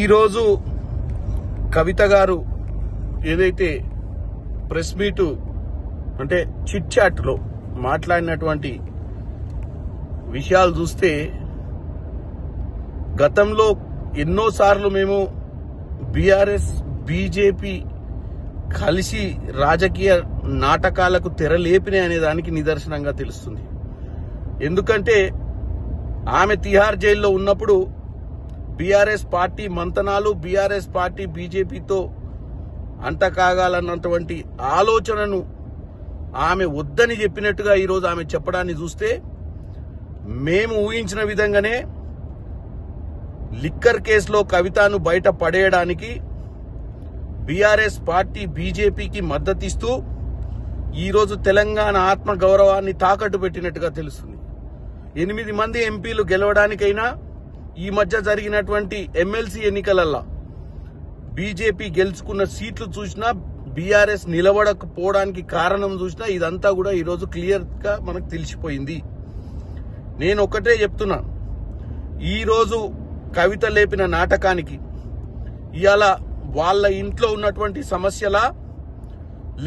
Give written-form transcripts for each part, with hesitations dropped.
ఈరోజు కవిత గారు ఏదైతే ప్రెస్ మీటు అంటే చిట్ చాట్ లో మాట్లాడినటువంటి విషయాలు చూస్తే గతంలో ఎన్నోసార్లు మేము బీఆర్ఎస్ బీజేపీ కలిసి రాజకీయ నాటకాలకు తెరలేపినాయి అనే దానికి నిదర్శనంగా తెలుస్తుంది. ఎందుకంటే ఆమె తిహార్ జైల్లో ఉన్నప్పుడు బీఆర్ఎస్ పార్టీ మంతనాలు, బీఆర్ఎస్ పార్టీ బీజేపీతో అంటకాగాలన్నటువంటి ఆలోచనను ఆమె వద్దని చెప్పినట్టుగా ఈరోజు ఆమె చెప్పడాన్ని చూస్తే మేము ఊహించిన విధంగానే లిక్కర్ కేసులో కవితను బయట పడేయడానికి బీఆర్ఎస్ పార్టీ బీజేపీకి మద్దతిస్తూ ఈరోజు తెలంగాణ ఆత్మ గౌరవాన్ని తాకట్టు పెట్టినట్టుగా తెలుస్తుంది. 8 మంది ఎంపీలు గెలవడానికైనా ఈ మధ్య జరిగినటువంటి ఎమ్మెల్సీ ఎన్నికలల్లో బీజేపీ గెలుచుకున్న సీట్లు చూసినా, బీఆర్ఎస్ నిలబడకపోవడానికి కారణం చూసినా ఇదంతా కూడా ఈరోజు క్లియర్ గా మనకు తెలిసిపోయింది. నేను ఒకటే చెప్తున్నా, ఈరోజు కవిత లేపిన నాటకానికి ఇవాళ వాళ్ళ ఇంట్లో ఉన్నటువంటి సమస్యలా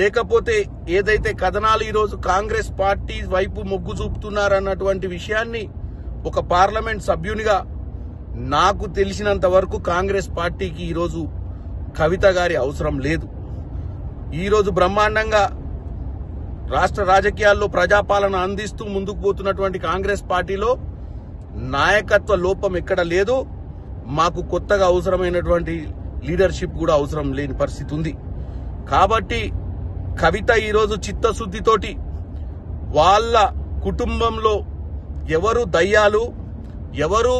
లేకపోతే ఏదైతే కథనాలు ఈరోజు కాంగ్రెస్ పార్టీ వైపు మొగ్గు చూపుతున్నారన్నటువంటి విషయాన్ని ఒక పార్లమెంట్ సభ్యునిగా నాకు తెలిసినంత వరకు కాంగ్రెస్ పార్టీకి ఈరోజు కవిత గారి అవసరం లేదు. ఈరోజు బ్రహ్మాండంగా రాష్ట్ర రాజకీయాల్లో ప్రజాపాలన అందిస్తూ ముందుకు పోతున్నటువంటి కాంగ్రెస్ పార్టీలో నాయకత్వ లోపం ఎక్కడ లేదు. మాకు కొత్తగా అవసరమైనటువంటి లీడర్షిప్ కూడా అవసరం లేని పరిస్థితి ఉంది. కాబట్టి కవిత ఈరోజు చిత్తశుద్ధితోటి వాళ్ళ కుటుంబంలో ఎవరు దయ్యాలు, ఎవరు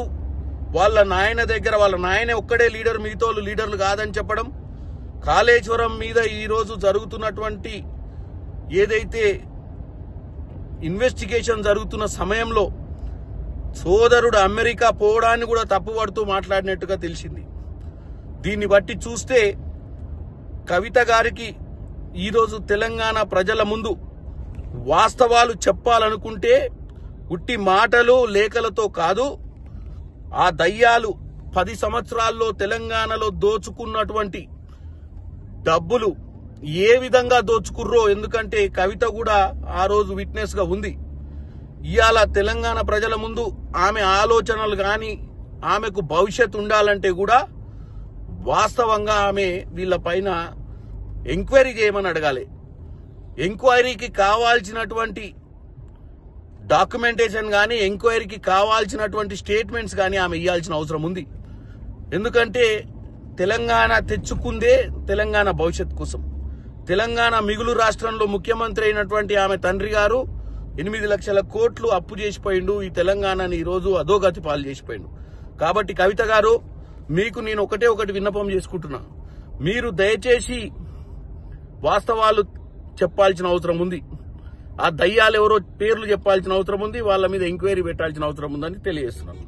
వాళ్ళ నాయన దగ్గర వాళ్ళ నాయనే ఒక్కడే లీడర్, మిగతాలు లీడర్లు కాదని చెప్పడం, కాళేశ్వరం మీద ఈరోజు జరుగుతున్నటువంటి ఏదైతే ఇన్వెస్టిగేషన్ జరుగుతున్న సమయంలో సోదరుడు అమెరికా పోవడాన్ని కూడా తప్పుపడుతూ మాట్లాడినట్టుగా తెలిసింది. దీన్ని బట్టి చూస్తే కవిత గారికి ఈరోజు తెలంగాణ ప్రజల ముందు వాస్తవాలు చెప్పాలనుకుంటే ఉట్టి మాటలు లేఖలతో కాదు, ఆ దయ్యాలు 10 సంవత్సరాల్లో తెలంగాణలో దోచుకున్నటువంటి డబ్బులు ఏ విధంగా దోచుకుర్రో, ఎందుకంటే కవిత కూడా ఆ రోజు విట్నెస్ గా ఉంది. ఇవాళ తెలంగాణ ప్రజల ముందు ఆమె ఆలోచనలు గాని, ఆమెకు భవిష్యత్తు ఉండాలంటే కూడా వాస్తవంగా ఆమె వీళ్ళ పైన ఎంక్వైరీ చేయమని అడగాలి. ఎంక్వైరీకి కావాల్సినటువంటి డాక్యుమెంటేషన్ గాని, ఎంక్వైరీకి కావాల్సినటువంటి స్టేట్మెంట్స్ గాని ఆమె ఇవ్వాల్సిన అవసరం ఉంది. ఎందుకంటే తెలంగాణ తెచ్చుకుందే తెలంగాణ భవిష్యత్ కోసం. తెలంగాణ మిగులు రాష్ట్రంలో ముఖ్యమంత్రి అయినటువంటి ఆమె తండ్రి గారు 8 లక్షల కోట్లు అప్పు చేసిపోయిండు. ఈ తెలంగాణని ఈరోజు అధోగతి పాలు చేసిపోయిండు. కాబట్టి కవిత గారు, మీకు నేను ఒకటి విన్నపం చేసుకుంటున్నా, మీరు దయచేసి వాస్తవాలు చెప్పాల్సిన అవసరం ఉంది. ఆ దయ్యాలు ఎవరో పేర్లు చెప్పాల్సిన అవసరం ఉంది. వాళ్ళ మీద ఎంక్వైరీ పెట్టాల్సిన అవసరం ఉందని తెలియజేస్తున్నాను.